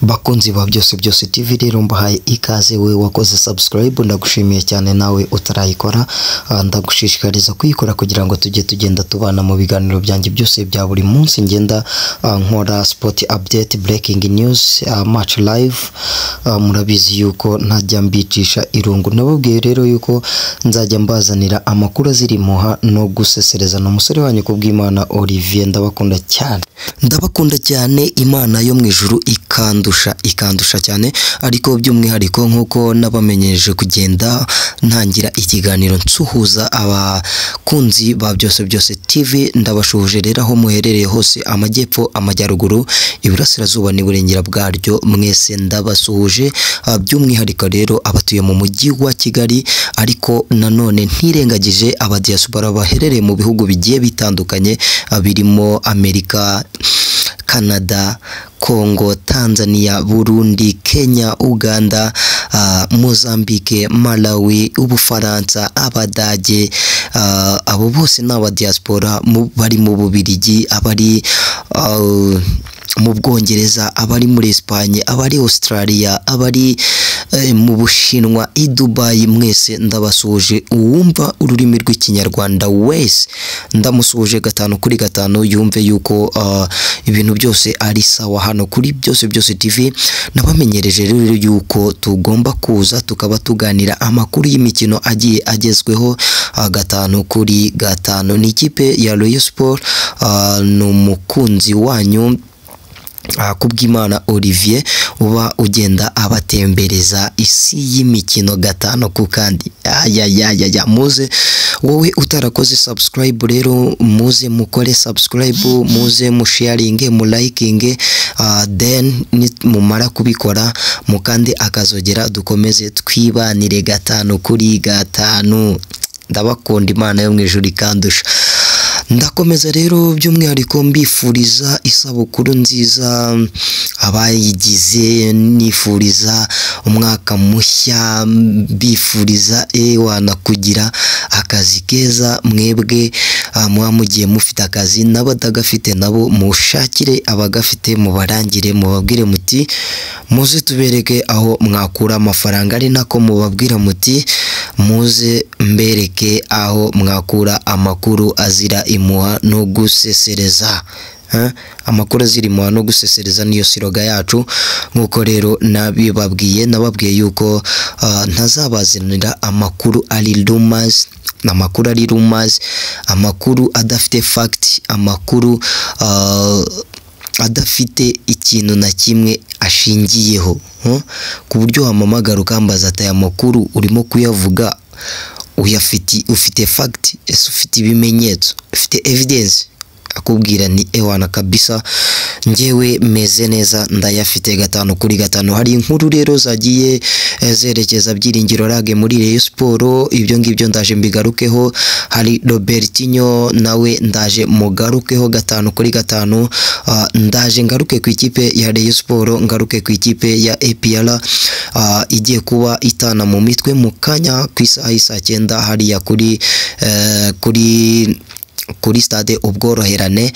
Bakunzi ba byose TV rero mbahaye ikaze, we wakoze subscribe ndagushimiye cyane, nawe utarayikora ndagushishikariza kuyikora kugira ngo tujye tugenda tubana mu biganiro byanjye byose bya buri munsi. Ngenda nkora sport update, breaking news, match live. Murabizi yuko ntajya mbicisha irungu, nababwiye rero yuko nzajya mbazanira amakuru azirimuha no gusesereza. N'umusore wanyu kubw'Imana Olivier, ndabakunda cyane. Imana yo mu ijuru ikandusha cyane, ariko by'umwihariko nkuko nabamenyeje kugenda ntangira ikiganiro nsuhuza abakunzi ba byose TV. Ndabashuhuje rero aho muherereye hose, amajyepfo, amajyaruguru, iburasirazuba n'iburengera bwaryo, mwese ndabasuhuje. By'umwihariko rero abatuye mu mujyi wa Kigali, ariko nanone ntirengagije abadiaspora baherereye mu bihugu bigiye bitandukanye, birimo Amerika, Canada, Congo, Tanzania, Burundi, Kenya, Uganda, Mozambique, Malawi, Ubufaransa, Abadage. Abo bose n'aba diaspora bari mu Bubiligi, abari mu Bwongereza, abari muri Espagne, abari Australia, abari mu Bushinwa, i Dubai, mwese ndabasuhuje. Uwumva ururimi rw'ikinyarwanda wese ndamusuhuje 5 kuri 5, yumve yuko ibintu byose ari sawa hano kuri byose TV. Nabamenyereje rero yuko tugomba kuza tukaba tuganira amakuru y'imikino agiye agezweho 5 kuri 5. Ni ikipe ya Rayon Sport, n'umukunzi wanyu kubw'Imana Olivier uba ugenda abatembereza isi y'imikino 5 ku kandi. Muze wowe utarakoze subscribe rero muze mukore subscribe, muze mu sharing, mu liking, then mumara kubikora mukande akazogera, dukomeze twibanire 5 kuri 5. Ndabakunda, Imana yo mu ijuru ikandusha. Ndakomeza rero by'umwihariko mbifuriza isabukuru nziza abayigize, nifuriza umwaka mushya, mbifuriza kugira akazi keza. Mwebwe muba mugiye mufite akazi, n'abadagafite nabo mushakire abagafite, mubarangire, mubabwire muti muze tubereke aho mwakura amafaranga, ari nako mubabwira muti muze mbereke aho mwakura amakuru azira imuha no gusesereza. Amakuru azira imuha no gusesereza niyo siroga yacu. Nkuko rero nababwiye yuko ntazabazanira amakuru ari rumors, amakuru adafite fact, amakuru adafite ikintu na kimwe ashingiyeho, ku buryo wamamagara ukambaza ati aya makuru urimo kuyavuga ufite fact, ufite ibimenyetso, ufite evidence? Akubwira ni ewana kabisa, njyewe meze neza, ndayafite 5 kuri 5. Hari inkuru rero zagiye zerekeza Byiringiro Rage muri Rayon Sport, ibyo ngibyo ndaje mbigarukeho. Hari Robertinho nawe ndaje mugarukeho 5 kuri 5. Ndaje ngaruke ku ikipe ya Rayon Sport, ngaruke ku ikipe ya APR igiye kuba itana mu mitwe mu kanya ku isaha 9 hariya kuri stade Ubworoherane.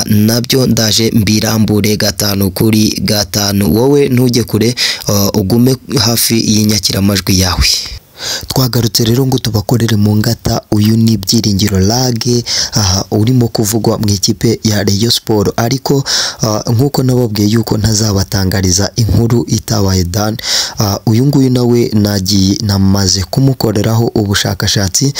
Nabyo ndaje mbirambure 5 kuri 5. Wowe ntujye kure, ugume hafi y'inyakiramajwi yawe. Twagarutse rero ngo tubakorere mu ngata. Uyu ni Byiringiro Rage urimo kuvugwa mu ikipe ya Rayon Sport, ariko nkuko nababwiye yuko ntazabatangariza inkuru itabaye done. Uyu nguyu nawe namaze kumukoreraho ubushakashatsi,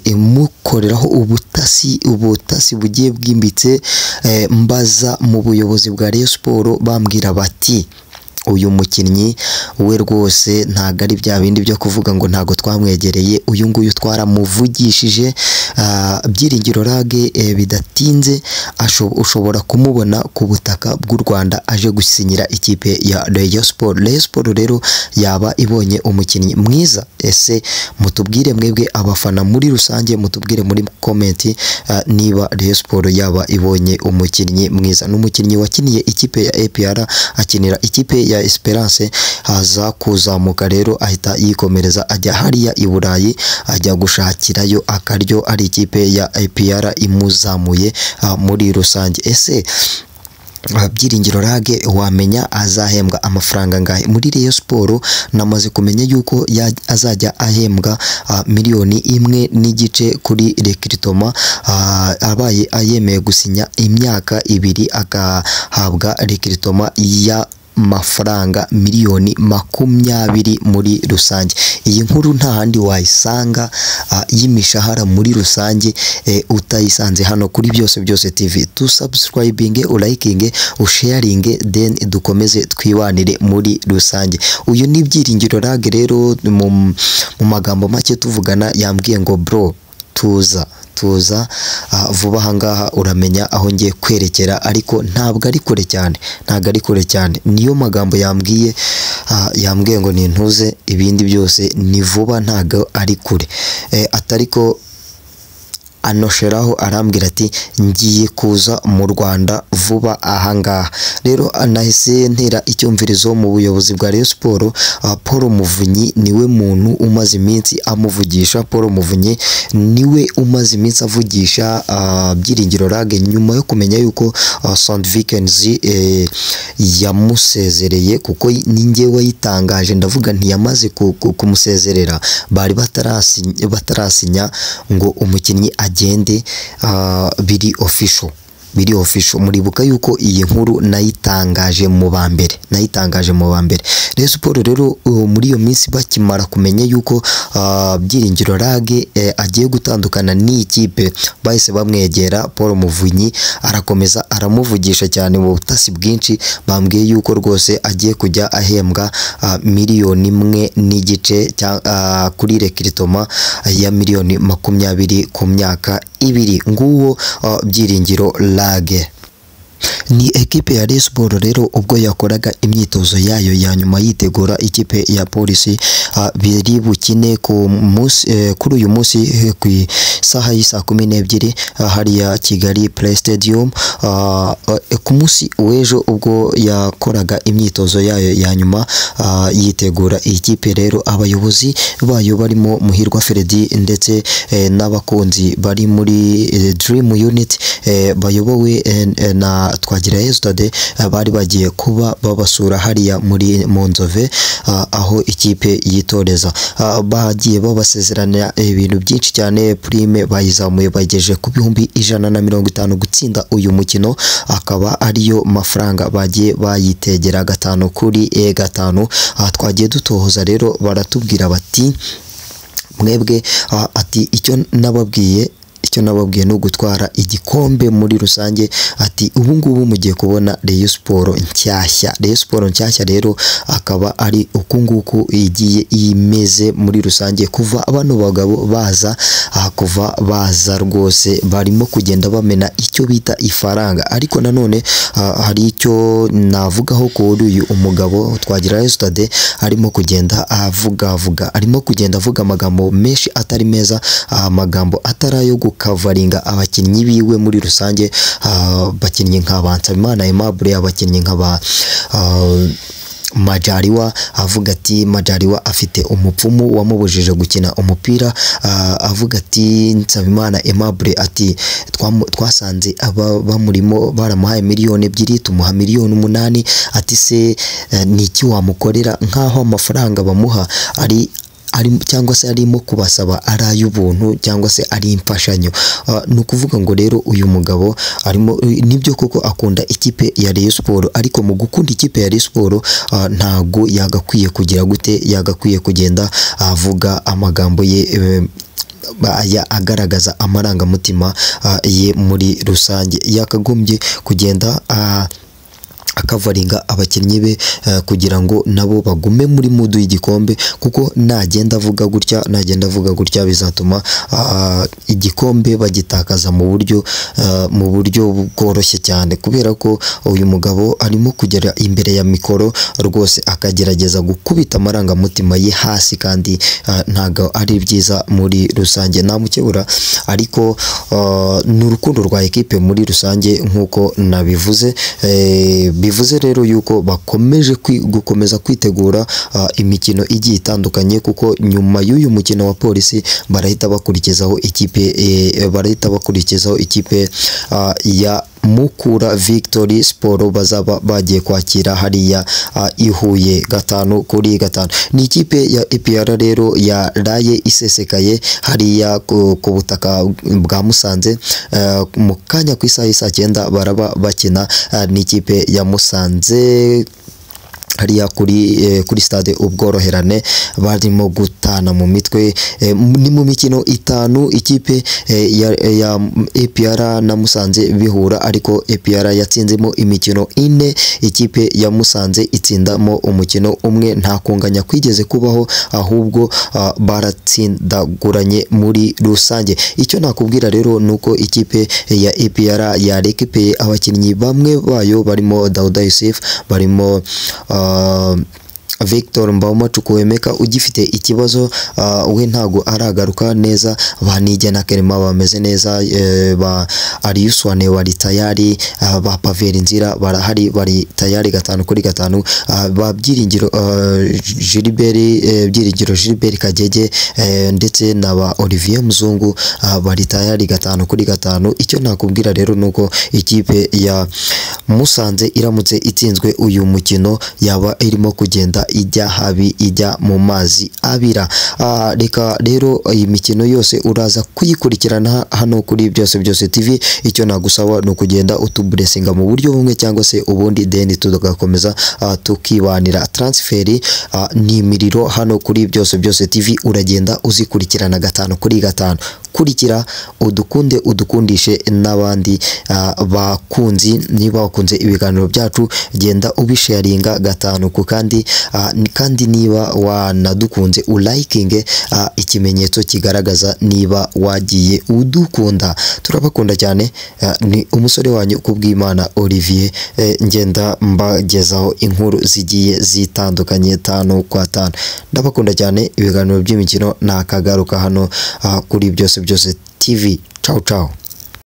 imukoreraho ubutasi bugiye bwimbitse. Mbaza mu buyobozi bwa Rayon Sport, bambwira bati uyu mukinnyi we rwose ntago ari bya bindi byo kuvuga ngo ntago twamwegereye, uyu nguyu twaramuvugishije. Byiringiro Rage bidatinze ushobora kumubona ku butaka bw'u Rwanda aje gusinyira ikipe ya Rayon Sport. Rayon Sport rero yaba ibonye umukinnyi mwiza. Ese mutubwire mwebwe abafana muri rusange, mutubwire muri comment niba Rayon Sport yaba ibonye umukinnyi mwiza. N'umukinnyi wakiniye ikipe ya APR, akinira ikipe ya Esperance, haza kuzamuka rero ahita yikomereza ajya hariya i Burayi, ajya gushakirayo akaryo, ari ikipe ya APR imuzamuye muri rusange. Ese Byiringiro Lage wamenya azahembwa amafaranga ngahe. Muri Rayon Sport namaze kumenya yuko azajya ahembwa miliyoni 1.5 kuri recruitment, abaye ayemeye gusinya imyaka 2 agahabwa recruitment ya mafaranga miliyoni 20 muri rusange. Iyi nkuru nta handi wayisanga y'imishahara muri rusange utayisanze hano kuri Byose TV. Tu subscribing, ulayikinge, usharinge, then dukomeze twibanire muri rusange. Uyu ni Byiringiro Lage rero mu magambo make tuvugana yambwiye ngo bro tuza vuba ahangaha uramenya aho ngiye kwerekera, ariko ntabwo ari kure cyane, niyo magambo yambwiye ngo nintuze, ibindi byose ni vuba, ntago ari kure. Atariko anosheraho arambwira ati ngiye kuza mu Rwanda vuba ahangaha. Rero anahise ntera icyumvirizo mu buyobozi bwa Rayon Sport. Paul Muvunyi niwe muntu umaze iminsi amuvugisha. Paul Muvunyi niwe umaze iminsi avugisha Byiringiro Lage nyuma yo kumenya yuko Sandvikens yamusezereye, kuko ninjye wayitangaje ndavuga ntiyamaze kumusezerera, bari batarasinya ngo umukinnyi agende, biri official. Muribuka yuko iyi nkuru nayitangaje mu ba mbere. Rayon Sport rero muri iyo minsi bakimara kumenya yuko Byiringiro Lage agiye gutandukana n'ikipe, bahise bamwegera. Paul Muvunyi arakomeza aramuvugisha cyane mu butasi bwinshi, bambwiye yuko rwose agiye kujya ahembwa miliyoni 1.5 kuri recruitment ya miliyoni 20 ku myaka 2. Nguwo Byiringiro Lage. Ni ekipe ya Rayon Sport rero ubwo yakoraga imyitozo yayo ya nyuma yitegura ikipe ya Polisi, biri bukine kuri uyu munsi ku isaha y'isa 12 hariya Kigali Play Stadium. Ku munsi w'ejo ubwo yakoraga imyitozo yayo ya nyuma yitegura ikipe, rero abayobozi bayo barimo Muhirwa Freddy ndetse n'abakunzi bari muri Dream Unit bayobowe na Twagirayezu Stade, bari bagiye kuba babasura hariya muri Monzove aho ikipe yitoreza. Bagiye babasezeranya ibintu byinshi cyane, prime bayizamuye bagejeje ku 150 gutsinda uyu mukino, akaba ariyo mafaranga bagiye bayitegera 5 kuri 5. Twagiye dutohoza rero baratubwira bati mwebwe ati icyo nababwiye no gutwara igikombe muri rusange. Ati ubu ngubu mugiye kubona Rayon Sport nshyashya rero akaba ari uku nguku igiye imeze muri rusange. Kuva bano bagabo baza rwose barimo kugenda bamena icyo bita ifaranga, ariko nanone hari icyo navugaho kuri uyu umugabo Twagirayezu Stade arimo kugenda avuga amagambo menshi atari meza, amagambo atarayo kavaringa abakinnyi biwe muri rusange, bakinnyi nka Nsabimana Aimable, abakinnyi nka Majaliwa. Avuga ati Majaliwa afite umupfumu wamubujije gukina umupira. Avuga ati Nsabimana Aimable ati twasanze bamurimo baramuhaye miliyoni 2 tumuha miliyoni 8. Ati se niki wamukorera, nkaho amafaranga bamuha ari cyangwa se arimo kubasaba ari ay'ubuntu cyangwa se ari imfashanyo. Nukuvuga ngo rero uyu mugabo arimo nibyo koko akunda ikipe ya Rayon Sport, ariko mu gukunda ikipe ya Rayon Sport ntago yagakwiye kugira gute, yagakwiye kugenda avuga amagambo ye agaragaza amarangamutima ye muri rusange. Yakagombye kugenda akavaringa abakinnyi be kugira ngo nabo bagume muri mudu y'igikombe, kuko nagenda avuga gutya bizatuma igikombe bagitakaza mu buryo bworoshye cyane, kubera ko uyu mugabo arimo kugera imbere ya mikoro rwose akagerageza gukubita amarangamutima ye hasi, kandi ntago ari byiza muri rusange. Namukebura, ariko n'urukundo rwa ekipe muri rusange nkuko nabivuze. Bivuze rero yuko bakomeje gukomeza kwitegura imikino igiye itandukanye, kuko nyuma y'uyu mukino wa Polisi barahita bakurikizaho ikipe ya Mukura Victory Sport bazaba bagiye kwakira hariya i Huye 5-5. Ni ikipe ya APR rero yaraye isesekaye hariya ku butaka bwa Musanze mu kanya ku isaha y'isa 9 baraba bakina n'ikipe ya Musanze hariya kuri stade Ubworoherane barimo gutana mu mitwe. Ni mu mikino 5 ikipe ya APR na Musanze bihura, ariko APR yatsinzemo imikino 4, ikipe ya Musanze itsindamo umukino umwe. Nta kunganya kwigeze kubaho, ahubwo baratsindaguranye muri rusange. Icyo nakubwira rero nuko ikipe ya APR yarekipeye abakinnyi bamwe bayo barimo Dauda Yusuf, barimo Victor Mbawoma Chukwuemeka ugifite ikibazo, we ntago aragaruka neza. Banijya na Kerema bameze neza, ba Ariuswane wari tayari, ba Paveri Nzira barahari bari tayari 5-5, ba Byiringiro Gilbert Kagege ndetse na ba Olivier Muzungu bari tayari 5-5. Icyo nakubwira rero nuko ikipe ya Musanze iramutse itsinzwe uyu mukino yaba irimo kugenda ijya habi, ijya mu mazi abira. Reka rero iyi mikino yose uraza kuyikurikirana hano kuri Byose TV. Icyo nagusaba no kugenda utuburesinga mu buryo bumwe cyangwa se ubundi, then tugakomeza tukibanira. Transferi ni imiriro hano kuri Byose TV, uragenda uzikurikirana 5-5. Kurikira udukundishe n'abandi bakunzi. Niba wakunze ibiganiro byacu genda ubisharinga 5 ku kandi niba wanadukunze ulikinge ikimenyetso kigaragaza niba wagiye udukunda. Turabakunda cyane. Ni umusore wanyu Kubwimana Olivier, ngenda mbagezaho inkuru zigiye zitandukanye 5-5. Ndabakunda cyane. Ibiganiro by'imikino nakagaruka hano kuri Byose TV. Ciao ciao.